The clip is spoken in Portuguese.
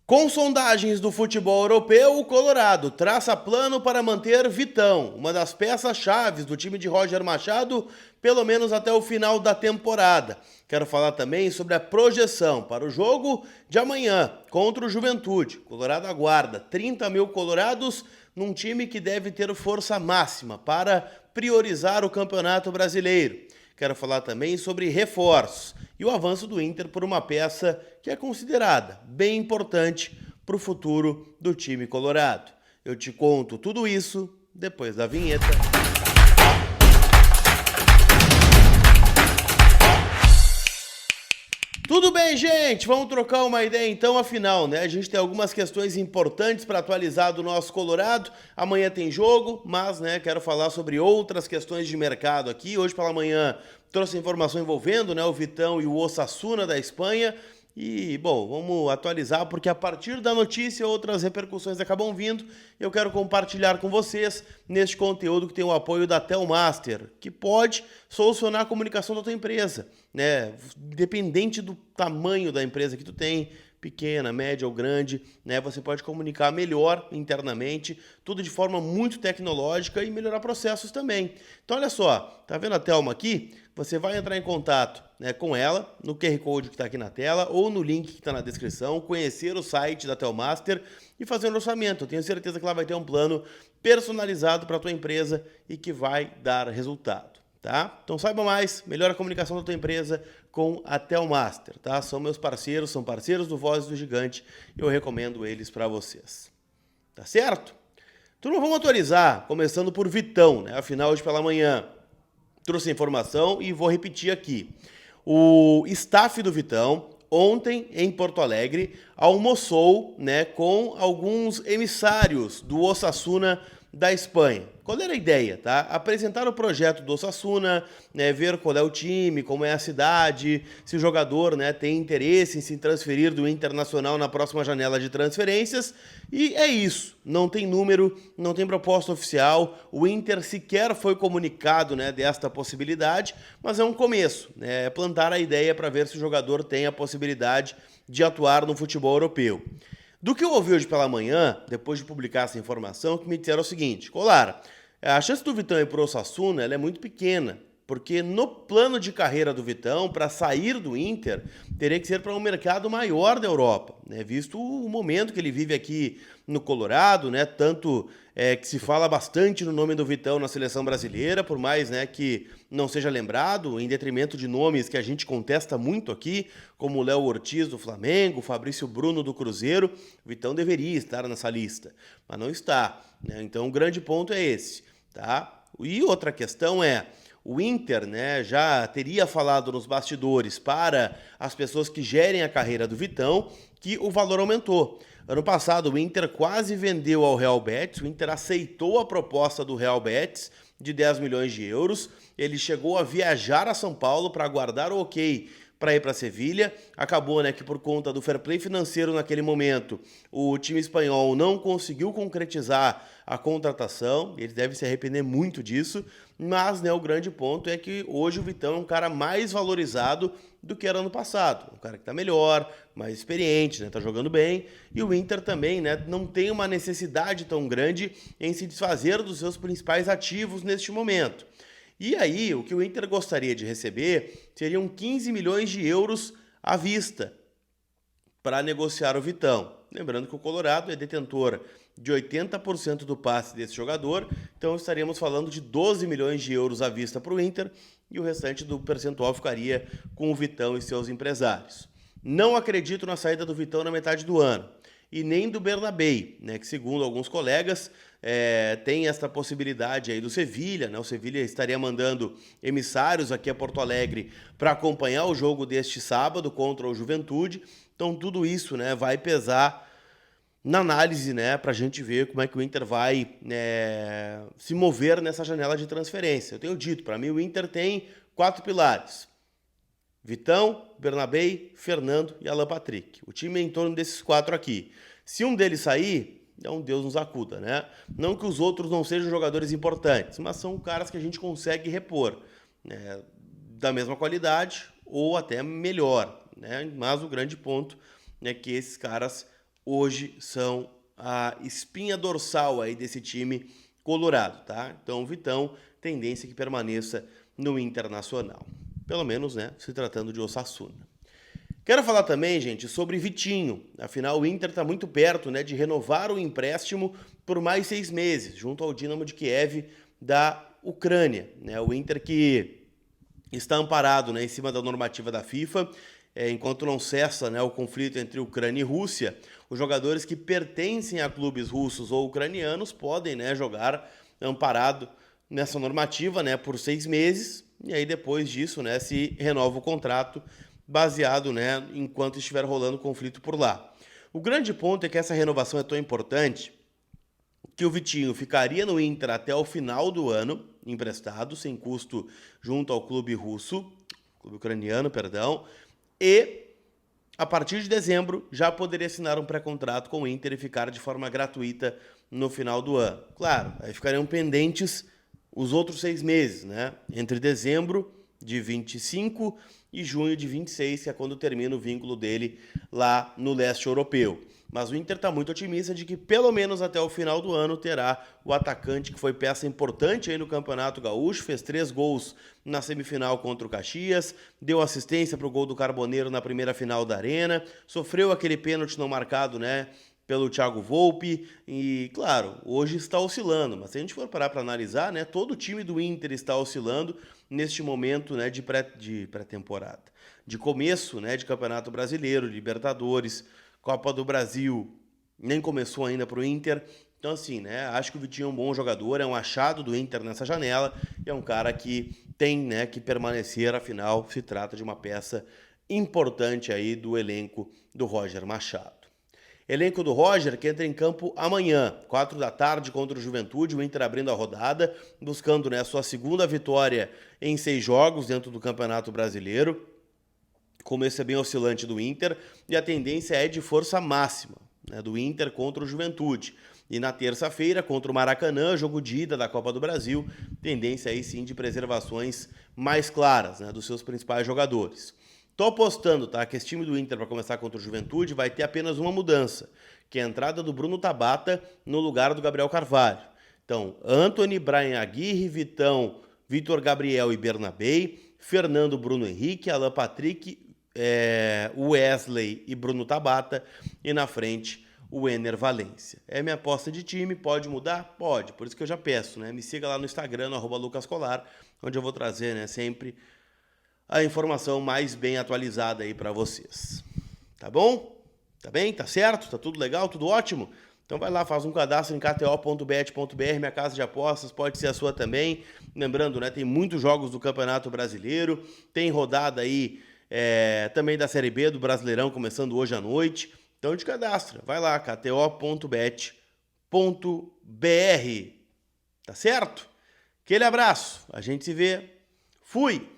Com sondagens do futebol europeu, o Colorado traça plano para manter Vitão, uma das peças-chave do time de Roger Machado, pelo menos até o final da temporada. Quero falar também sobre a projeção para o jogo de amanhã contra o Juventude. Colorado aguarda 30 mil colorados num time que deve ter força máxima para priorizar o Campeonato Brasileiro. Quero falar também sobre reforços e o avanço do Inter por uma peça que é considerada bem importante para o futuro do time colorado. Eu te conto tudo isso depois da vinheta. Tudo bem, gente? Vamos trocar uma ideia então, afinal, né? A gente tem algumas questões importantes para atualizar do nosso Colorado. Amanhã tem jogo, mas, né, quero falar sobre outras questões de mercado aqui. Hoje pela manhã trouxe informação envolvendo, né, o Vitão e o Osasuna da Espanha. E, bom, vamos atualizar porque a partir da notícia outras repercussões acabam vindo. Eu quero compartilhar com vocês neste conteúdo que tem o apoio da Telmaster, que pode solucionar a comunicação da tua empresa, né? Independente do tamanho da empresa que tu tem, pequena, média ou grande, né? Você pode comunicar melhor internamente, tudo de forma muito tecnológica e melhorar processos também. Então, olha só, tá vendo a Telma aqui? Você vai entrar em contato, né, com ela no QR Code que está aqui na tela ou no link que está na descrição, conhecer o site da Telmaster e fazer um orçamento. Eu tenho certeza que ela vai ter um plano personalizado para a tua empresa e que vai dar resultado, tá? Então saiba mais, melhora a comunicação da tua empresa com a Telmaster, tá? São meus parceiros, são parceiros do Vozes do Gigante e eu recomendo eles para vocês. Tá certo? Turma, vamos atualizar, começando por Vitão, né? Afinal, hoje pela manhã trouxe a informação e vou repetir aqui. O staff do Vitão, ontem em Porto Alegre, almoçou, né, com alguns emissários do Osasuna da Espanha. Qual era a ideia, tá? Apresentar o projeto do Osasuna, né, ver qual é o time, como é a cidade, se o jogador, né, tem interesse em se transferir do Internacional na próxima janela de transferências. E é isso. Não tem número, não tem proposta oficial. O Inter sequer foi comunicado, né, desta possibilidade, mas é um começo, né? É plantar a ideia para ver se o jogador tem a possibilidade de atuar no futebol europeu. Do que eu ouvi hoje pela manhã, depois de publicar essa informação, que me disseram o seguinte: Colar, a chance do Vitão ir para o Osasuna ela é muito pequena, porque no plano de carreira do Vitão, para sair do Inter, teria que ser para um mercado maior da Europa, né? Visto o momento que ele vive aqui no Colorado, né? Tanto que se fala bastante no nome do Vitão na seleção brasileira, por mais, né, que não seja lembrado, em detrimento de nomes que a gente contesta muito aqui, como o Léo Ortiz do Flamengo, o Fabrício Bruno do Cruzeiro. O Vitão deveria estar nessa lista, mas não está, né? Então o grande ponto é esse, tá? E outra questão é: o Inter, né, já teria falado nos bastidores para as pessoas que gerem a carreira do Vitão que o valor aumentou. Ano passado, o Inter quase vendeu ao Real Betis, o Inter aceitou a proposta do Real Betis de 10 milhões de euros, ele chegou a viajar a São Paulo para aguardar o ok para ir para Sevilha. Acabou, né, que por conta do fair play financeiro naquele momento, o time espanhol não conseguiu concretizar a contratação. Ele deve se arrepender muito disso, mas, né, o grande ponto é que hoje o Vitão é um cara mais valorizado do que era ano passado. Um cara que está melhor, mais experiente, né, tá jogando bem. E o Inter também, né, não tem uma necessidade tão grande em se desfazer dos seus principais ativos neste momento. E aí, o que o Inter gostaria de receber seriam 15 milhões de euros à vista para negociar o Vitão. Lembrando que o Colorado é detentor de 80% do passe desse jogador, então estaríamos falando de 12 milhões de euros à vista para o Inter e o restante do percentual ficaria com o Vitão e seus empresários. Não acredito na saída do Vitão na metade do ano e nem do Bernabéi, né, que segundo alguns colegas tem essa possibilidade aí do Sevilha, né? O Sevilha estaria mandando emissários aqui a Porto Alegre para acompanhar o jogo deste sábado contra o Juventude. Então tudo isso, né, vai pesar na análise, né, para a gente ver como é que o Inter vai se mover nessa janela de transferência. Eu tenho dito, para mim o Inter tem 4 pilares: Vitão, Bernabéi, Fernando e Alan Patrick. O time é em torno desses 4 aqui. Se um deles sair, então Deus nos acuda, né? Não que os outros não sejam jogadores importantes, mas são caras que a gente consegue repor, né, da mesma qualidade ou até melhor, né? Mas o grande ponto é que esses caras hoje são a espinha dorsal aí desse time colorado, tá? Então o Vitão, tendência que permaneça no Internacional. Pelo menos, né, se tratando de Osasuna. Quero falar também, gente, sobre Vitinho. Afinal, o Inter está muito perto, né, de renovar o empréstimo por mais 6 meses, junto ao Dinamo de Kiev da Ucrânia, né? O Inter que está amparado, né, em cima da normativa da FIFA, enquanto não cessa, né, o conflito entre Ucrânia e Rússia, os jogadores que pertencem a clubes russos ou ucranianos podem, né, jogar amparado nessa normativa, né, por 6 meses, e aí depois disso, né, se renova o contrato baseado, né, enquanto estiver rolando o conflito por lá. O grande ponto é que essa renovação é tão importante que o Vitinho ficaria no Inter até o final do ano, emprestado, sem custo, junto ao clube ucraniano, e a partir de dezembro já poderia assinar um pré-contrato com o Inter e ficar de forma gratuita no final do ano. Claro, aí ficariam pendentes os outros 6 meses, né? Entre dezembro de 25 e junho de 26, que é quando termina o vínculo dele lá no leste europeu. Mas o Inter está muito otimista de que pelo menos até o final do ano terá o atacante que foi peça importante aí no Campeonato Gaúcho, fez 3 gols na semifinal contra o Caxias, deu assistência para o gol do Carboneiro na primeira final da Arena, sofreu aquele pênalti não marcado, né, pelo Thiago Volpi, e claro, hoje está oscilando, mas se a gente for parar para analisar, né, todo o time do Inter está oscilando neste momento, né, de pré-temporada, de começo, né, de Campeonato Brasileiro, Libertadores, Copa do Brasil, nem começou ainda para o Inter. Então, assim, né, acho que o Vitinho é um bom jogador, é um achado do Inter nessa janela, e é um cara que tem, né, que permanecer, afinal, se trata de uma peça importante aí do elenco do Roger Machado. Elenco do Roger que entra em campo amanhã, 4 da tarde contra o Juventude, o Inter abrindo a rodada, buscando, né, a sua segunda vitória em 6 jogos dentro do Campeonato Brasileiro. Começo é bem oscilante do Inter e a tendência é de força máxima, né, do Inter contra o Juventude. E na terça-feira, contra o Maracanã, jogo de ida da Copa do Brasil, tendência aí sim de preservações mais claras, né, dos seus principais jogadores. Tô apostando, tá, que esse time do Inter para começar contra o Juventude vai ter apenas uma mudança, que é a entrada do Bruno Tabata no lugar do Gabriel Carvalho. Então, Antony, Brian Aguirre, Vitão, Vitor Gabriel e Bernabei, Fernando, Bruno Henrique, Alan Patrick, Wesley e Bruno Tabata, e na frente o Ener Valência. É minha aposta de time, pode mudar? Pode, por isso que eu já peço, né? Me siga lá no Instagram, no @lucascolar, onde eu vou trazer, né, sempre a informação mais bem atualizada aí para vocês. Tá bom? Tá bem? Tá certo? Tá tudo legal? Tudo ótimo? Então vai lá, faz um cadastro em kto.bet.br, minha casa de apostas, pode ser a sua também. Lembrando, né, tem muitos jogos do Campeonato Brasileiro, tem rodada aí também da Série B do Brasileirão, começando hoje à noite. Então te cadastra, vai lá, kto.bet.br. Tá certo? Aquele abraço, a gente se vê. Fui!